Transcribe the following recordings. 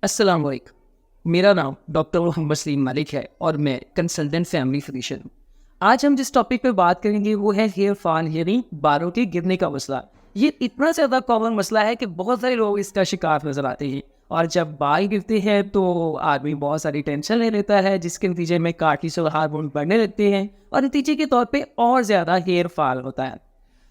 अस्सलाम वालेकुम। मेरा नाम डॉक्टर मोहम्मद सलीम मलिक है और मैं कंसल्टेंट फैमिली फिजिशियन हूँ। आज हम जिस टॉपिक पे बात करेंगे वो है हेयर फॉल यानी बालों के गिरने का मसला। ये इतना ज़्यादा कॉमन मसला है कि बहुत सारे लोग इसका शिकार नजर आते हैं और जब बाल गिरते हैं तो आदमी बहुत सारी टेंशन ले लेता है, जिसके नतीजे में कार्टिसोल हार्मोन बढ़ने लगते हैं और नतीजे के तौर पे और ज़्यादा हेयर फॉल होता है।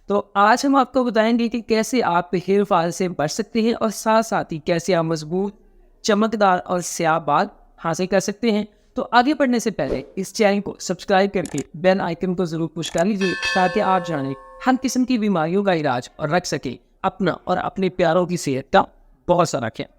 तो आज हम आपको बताएंगे कि कैसे आप हेयर फॉल से बच सकते हैं और साथ साथ ही कैसे आप मजबूत, चमकदार और स्याह बाल हासिल कर सकते हैं। तो आगे बढ़ने से पहले इस चैनल को सब्सक्राइब करके बेल आइकन को जरूर पुश कर लीजिए ताकि आप जाने हर किस्म की बीमारियों का इलाज और रख सके अपना और अपने प्यारों की सेहत का बहुत सारा ख्याल।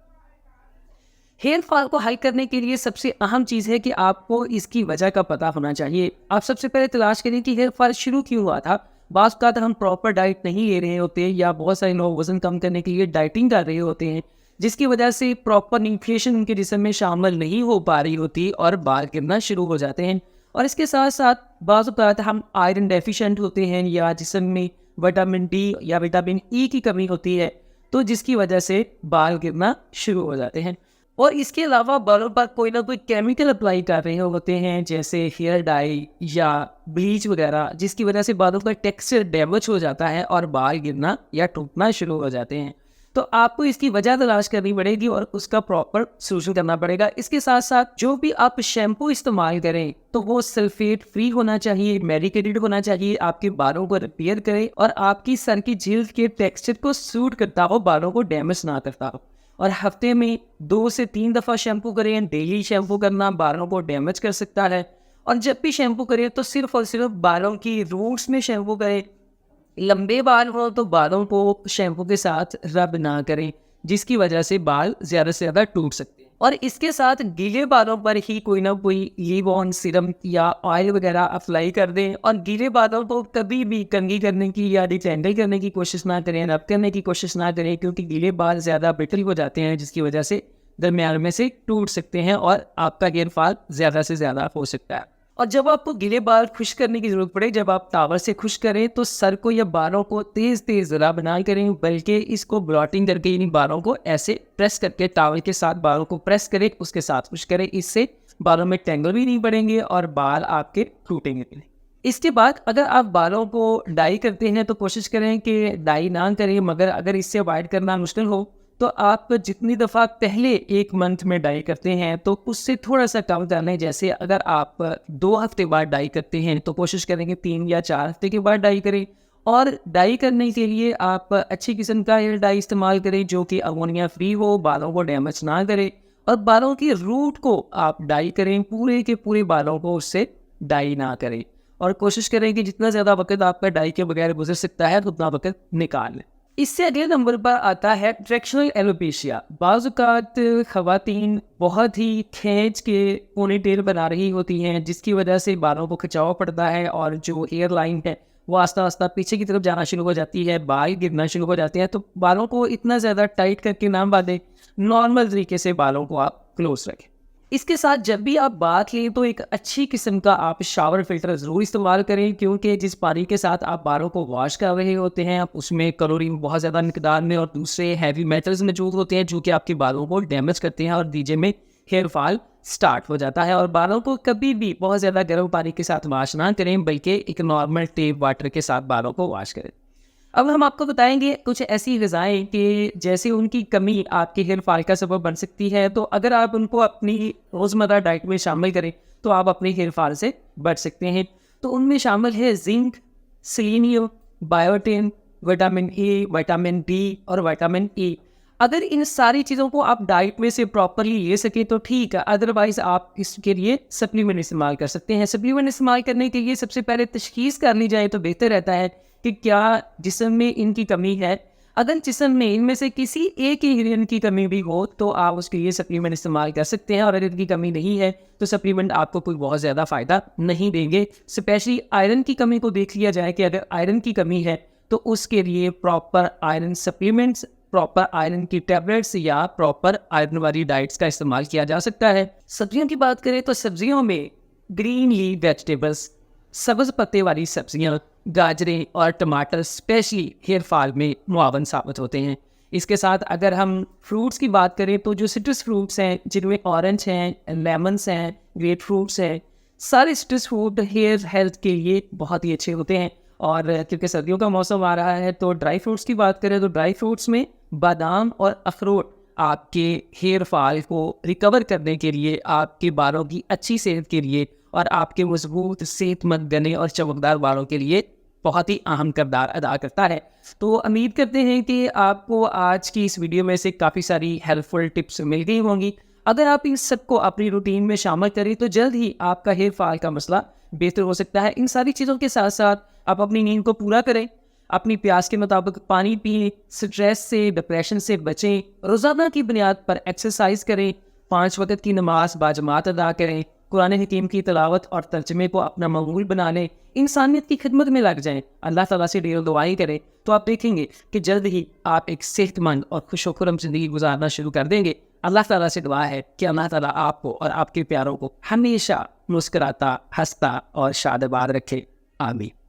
हेयर फॉल को हल करने के लिए सबसे अहम चीज़ है कि आपको इसकी वजह का पता होना चाहिए। आप सबसे पहले तलाश करें कि हेयर फॉल शुरू क्यों हुआ था। बाज़ औक़ात हम प्रॉपर डाइट नहीं ले रहे होते या बहुत सारे लोग वज़न कम करने के लिए डाइटिंग कर रहे होते हैं, जिसकी वजह से प्रॉपर न्यूट्रिशन उनके जिस्म में शामिल नहीं हो पा रही होती और बाल गिरना शुरू हो जाते हैं। और इसके साथ साथ बाज़ औक़ात हम आयरन डेफिशिएंट होते हैं या जिस्म में विटामिन डी या विटामिन ई की कमी होती है, तो जिसकी वजह से बाल गिरना शुरू हो जाते हैं। और इसके अलावा बालों पर कोई ना कोई केमिकल अप्लाई कर रहे होते हैं, जैसे हेयर डाई या ब्लीच वगैरह, जिसकी वजह से बालों का टेक्सचर डैमेज हो जाता है और बाल गिरना या टूटना शुरू हो जाते हैं। तो आपको इसकी वजह तलाश करनी पड़ेगी और उसका प्रॉपर सोल्यूशन करना पड़ेगा। इसके साथ साथ जो भी आप शैम्पू इस्तेमाल करें तो वो सल्फेट फ्री होना चाहिए, मेडिकेटेड होना चाहिए, आपके बालों को रिपेयर करे और आपकी सर की जिल्द के टेक्सचर को सूट करता हो, बालों को डैमेज ना करता हो। और हफ्ते में 2 से 3 दफ़ा शैम्पू करें। डेली शैम्पू करना बालों को डैमेज कर सकता है। और जब भी शैम्पू करें तो सिर्फ और सिर्फ बालों की रूट्स में शैम्पू करें। लंबे बाल हो तो बालों को शैम्पू के साथ रब ना करें, जिसकी वजह से बाल ज़्यादा से ज़्यादा टूट सकते हैं। और इसके साथ गीले बालों पर ही कोई ना कोई लीव ऑन सीरम या ऑयल वगैरह अप्लाई कर दें। और गीले बालों को कभी भी कंघी करने की या डिटेंगल करने की कोशिश ना करें, रब करने की कोशिश ना करें, क्योंकि गीले बाल ज़्यादा ब्रिटल हो जाते हैं, जिसकी वजह से दरमियान में से टूट सकते हैं और आपका हेयर फॉल ज़्यादा से ज़्यादा हो सकता है। और जब आपको गीले बाल खुश करने की ज़रूरत पड़े, जब आप टावल से खुश करें तो सर को या बालों को तेज़ तेज़ रब ना करें, बल्कि इसको ब्लॉटिंग करके इन बालों को ऐसे प्रेस करके टावल के साथ बालों को प्रेस करें, उसके साथ खुश करें। इससे बालों में टेंगल भी नहीं पड़ेंगे और बाल आपके टूटेंगे भी नहीं। इसके बाद अगर आप बालों को डाई करते हैं तो कोशिश करें कि डाई ना करें, मगर अगर इससे अवॉइड करना मुश्किल हो तो आप जितनी दफ़ा पहले 1 मंथ में डाई करते हैं तो उससे थोड़ा सा कम कर लें। जैसे अगर आप 2 हफ्ते बाद डाई करते हैं तो कोशिश करेंगे 3 या 4 हफ्ते के बाद डाई करें। और डाई करने के लिए आप अच्छी किस्म का हेयर डाई इस्तेमाल करें जो कि अमोनिया फ्री हो, बालों को डैमेज ना करे। और बालों की रूट को आप डाई करें, पूरे के पूरे बालों को उससे डाई ना करें। और कोशिश करें कि जितना ज़्यादा वक्त आपका डाई के बगैर गुजर सकता है उतना वक्त निकाल लें। इससे अगले नंबर पर आता है ट्रैक्शनल एलोपेशिया। बाज़ औक़ात ख़वातीन बहुत ही खींच के पोनीटेल बना रही होती हैं, जिसकी वजह से बालों को खिंचाव पड़ता है और जो हेयर लाइन है वो आस्ता आस्ता पीछे की तरफ जाना शुरू हो जाती है, बाल गिरना शुरू हो जाते हैं। तो बालों को इतना ज़्यादा टाइट करके ना बांधें, नॉर्मल तरीके से बालों को आप क्लोज रखें। इसके साथ जब भी आप बात लें तो एक अच्छी किस्म का आप शावर फिल्टर ज़रूर इस्तेमाल करें, क्योंकि जिस पानी के साथ आप बालों को वॉश कर रहे होते हैं आप उसमें क्लोरीन बहुत ज़्यादा मिकदार में और दूसरे हैवी मेटल्स मौजूद होते हैं जो कि आपके बालों को डैमेज करते हैं और नतीजे में हेयर फॉल स्टार्ट हो जाता है। और बालों को कभी भी बहुत ज़्यादा गर्म पानी के साथ वॉश ना करें, बल्कि एक नॉर्मल टेप वाटर के साथ बालों को वॉश करें। अब हम आपको बताएंगे कुछ ऐसी ग़िज़ाएँ कि जैसे उनकी कमी आपके हेयर फॉल का सबब बन सकती है, तो अगर आप उनको अपनी रोज़मर्रा डाइट में शामिल करें तो आप अपने हेयर फॉल से बच सकते हैं। तो उनमें शामिल है zinc, selenium, biotin, vitamin A, vitamin D और विटामिन ई। अगर इन सारी चीज़ों को आप डाइट में से प्रॉपरली ले सकें तो ठीक है, अदरवाइज़ आप इसके लिए सप्लीमेंट इस्तेमाल कर सकते हैं। सप्लीमेंट इस्तेमाल करने के लिए सबसे पहले तशख़ीस कर ली जाए तो बेहतर रहता है कि क्या जिस्म में इनकी कमी है। अगर जिस्म में इनमें से किसी एक इंग्रेडिएंट की कमी भी हो तो आप उसके लिए सप्लीमेंट इस्तेमाल कर सकते हैं। और अगर इनकी कमी नहीं है तो सप्लीमेंट आपको कोई बहुत ज़्यादा फ़ायदा नहीं देंगे। स्पेशली आयरन की कमी को देख लिया जाए कि अगर आयरन की कमी है तो उसके लिए proper iron supplements, proper iron की टैबलेट्स या प्रॉपर आयरन वाली डाइट्स का इस्तेमाल किया जा सकता है। सब्जियों की बात करें तो सब्जियों में ग्रीन लीफ वेजिटेबल्स, सब्ज़ पत्ते वाली सब्जियां, गाजरें और टमाटर स्पेशली हेयर फॉल में मुआवन साबित होते हैं। इसके साथ अगर हम फ्रूट्स की बात करें तो जो सिट्रस फ्रूट्स हैं जिनमें ऑरेंज हैं, लेमन्स हैं, ग्रेप फ्रूट्स हैं, सारे सिट्रस फ्रूट हेयर हेल्थ के लिए बहुत ही अच्छे होते हैं। और क्योंकि सर्दियों का मौसम आ रहा है तो ड्राई फ्रूट्स की बात करें तो ड्राई फ्रूट्स में बादाम और अखरोट आपके हेयर फॉल को रिकवर करने के लिए, आपके बालों की अच्छी सेहत के लिए और आपके मजबूत सेहतमंद घने और चमकदार बालों के लिए बहुत ही अहम किरदार अदा करता है। तो उम्मीद करते हैं कि आपको आज की इस वीडियो में से काफ़ी सारी हेल्पफुल टिप्स मिल गई होंगी। अगर आप इन सबको अपनी रूटीन में शामिल करें तो जल्द ही आपका हेयर फॉल का मसला बेहतर हो सकता है। इन सारी चीज़ों के साथ साथ आप अपनी नींद को पूरा करें, अपनी प्यास के मुताबिक पानी पिएं, स्ट्रेस से, डिप्रेशन से बचें, रोज़ाना की बुनियाद पर एक्सरसाइज करें, 5 वक्त की नमाज बाजमात अदा करें, कुरान हकीम की तिलावत और तर्जमे को अपना मामूल बना लें, इंसानियत की खिदमत में लग जाएं, अल्लाह ताला से ढेरों दुआएं करें, तो आप देखेंगे कि जल्द ही आप एक सेहतमंद और खुशोखुरम ज़िंदगी गुजारना शुरू कर देंगे। अल्लाह ताला से दुआ है कि अल्लाह ताला आपको और आपके प्यारों को हमेशा मुस्कुराता, हंसता और शादाबाद रखे। आमीन।